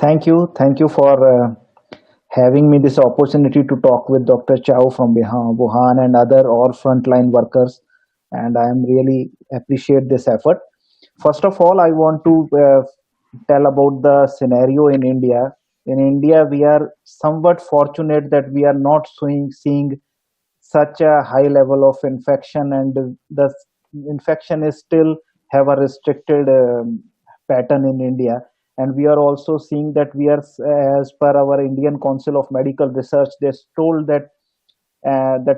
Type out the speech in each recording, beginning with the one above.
Thank you for having me this opportunity to talk with Dr. Chow from Wuhan and other all frontline workers, and I am really appreciate this effort. First of all, I want to tell about the scenario in India. In India, we are somewhat fortunate that we are not seeing such a high level of infection, and the infection is still have a restricted pattern in India. And we are also seeing that we are, as per our Indian Council of Medical Research, they told that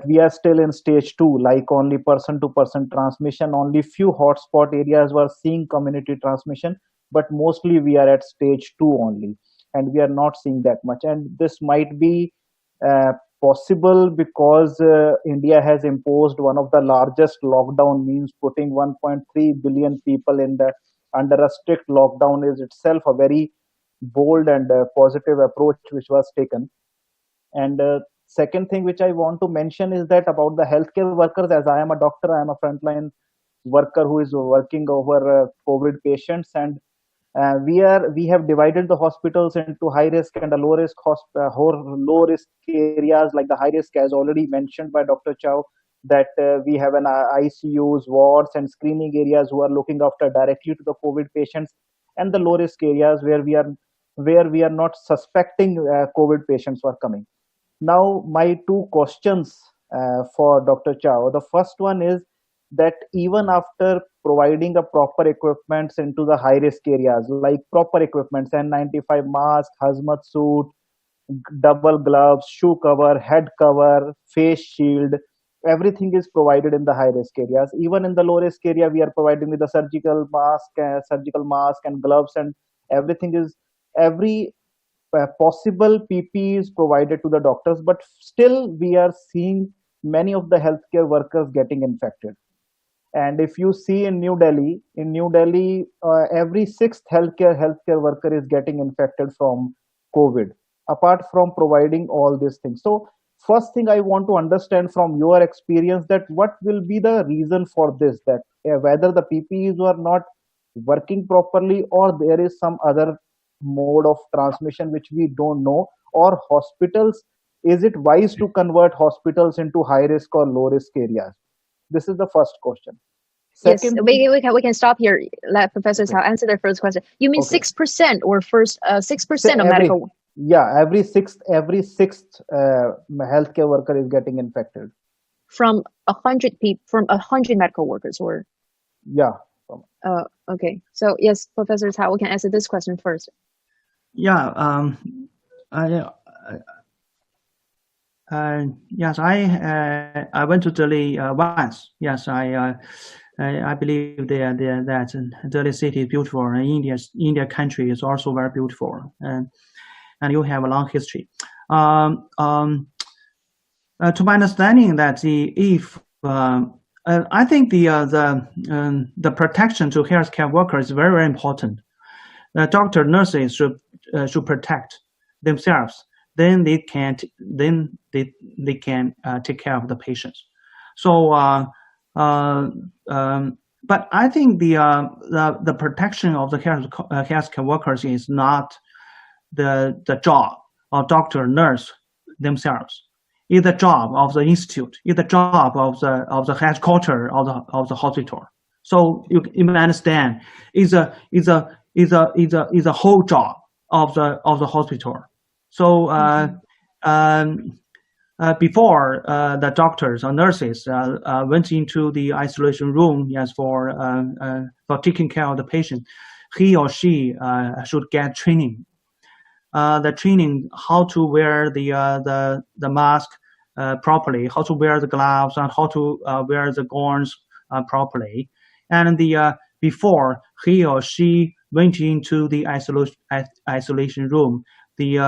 we are still in stage 2, like only person to person transmission. Only few hotspot areas were seeing community transmission, but mostly we are at stage 2 only, and we are not seeing that much. And this might be uh, possible because India has imposed one of the largest lockdown, means putting 1.3 billion people in the under a strict lockdown is itself a very bold and positive approach which was taken. And second thing which I want to mention is that about the healthcare workers, as I am a doctor, I am a frontline worker who is working over COVID patients, and we have divided the hospitals into high risk and a low risk low risk areas. Like the high risk, as already mentioned by Dr. Chow, that we have an ICUs, wards, and screening areas who are looking after directly to the COVID patients, and the low risk areas where we are not suspecting COVID patients were coming. Now, my two questions for Dr. Chow. The first one is that even after providing a proper equipments into the high risk areas, like proper equipments, N95 mask, hazmat suit, double gloves, shoe cover, head cover, face shield, everything is provided in the high risk areas. Even in the low risk area, we are providing with the surgical mask and gloves, and everything is every possible PP is provided to the doctors, but still we are seeing many of the healthcare workers getting infected. And if you see in New Delhi, every sixth healthcare worker is getting infected from COVID. Apart from providing all these things, so first thing I want to understand from your experience that what will be the reason for this? That whether the PPEs were not working properly, or there is some other mode of transmission which we don't know, or hospitals. Is it wise to convert hospitals into high risk or low risk areas? This is the first question. Yes, Second thing, we can stop here. Let Professor okay, Cao answer the first question. You mean okay. 6% or first Say 6% of medical every sixth healthcare worker is getting infected. from 100 people from 100 medical workers or Yeah. okay. So yes, Professor Cao, we can answer this question first. Yeah, I, yes, I went to Delhi once. Yes, I believe that Delhi city is beautiful, and India country is also very beautiful, and you have a long history. To my understanding, that if I think the protection to healthcare workers is very important. Doctor, nurses should protect themselves. Then they can take care of the patients. So, but I think the protection of the healthcare workers is not the job of doctor, nurse themselves. It's the job of the institute. It's the job of the headquarter of the hospital. So you may understand, is a whole job of the hospital. So before the doctors or nurses went into the isolation room, yes, for taking care of the patient, he or she should get training. The training how to wear the mask properly, how to wear the gloves, and how to wear the gowns properly, and before he or she went into the isolation room, the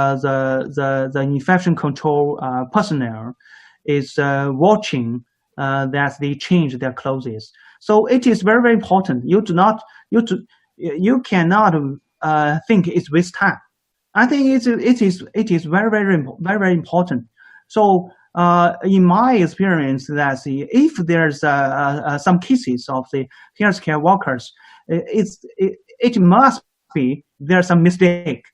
infection control personnel is watching that they change their clothes. So it is very, very important. You cannot think it's waste time. I think it is very, very, very, very important. So in my experience, that if there's some cases of the healthcare workers, it must be there's some mistake.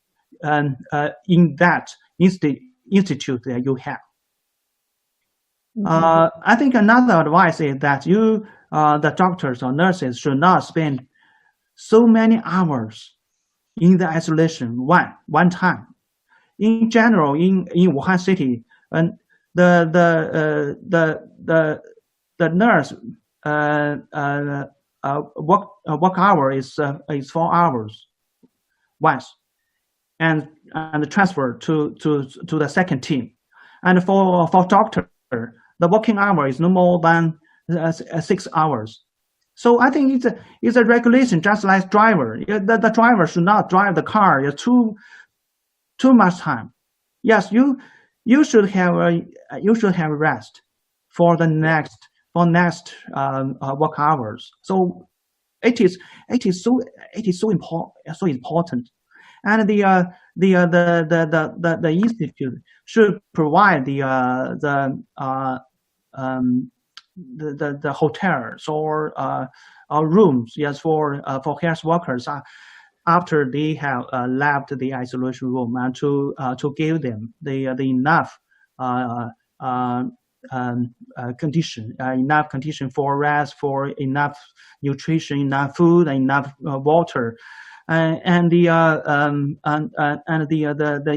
in that institute that you have. I think another advice is that the doctors or nurses should not spend so many hours in the isolation one time. In general, in Wuhan city, and the nurse work hour is 4 hours once, and transfer to the second team, and for doctor, the working hour is no more than 6 hours. So I think it's a regulation, just like driver. The driver should not drive the car too much time. Yes, you should have rest for the next work hours. So it is so important, and the institute should provide the hotels or rooms, yes, for health workers after they have left the isolation room, and to give them the enough enough condition for rest, for enough nutrition, enough food, enough water, and the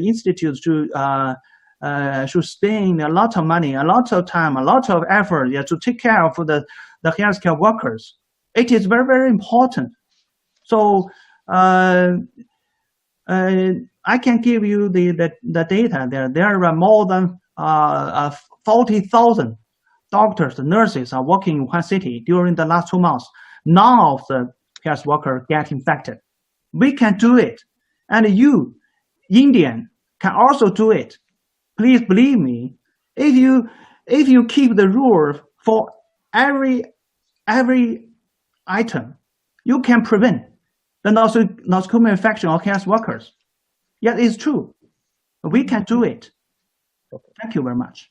institute should spend a lot of money, a lot of time, a lot of effort, to take care of the healthcare workers. It is very, very important. So I can give you the data there. There are more than 40,000 doctors and nurses are working in Wuhan city during the last 2 months. None of the health workers get infected. We can do it, and you, Indian, can also do it. Please believe me. If you keep the rule for every item, you can prevent the nosocomial infection of health workers. Yeah, it's true. We can do it. Thank you very much.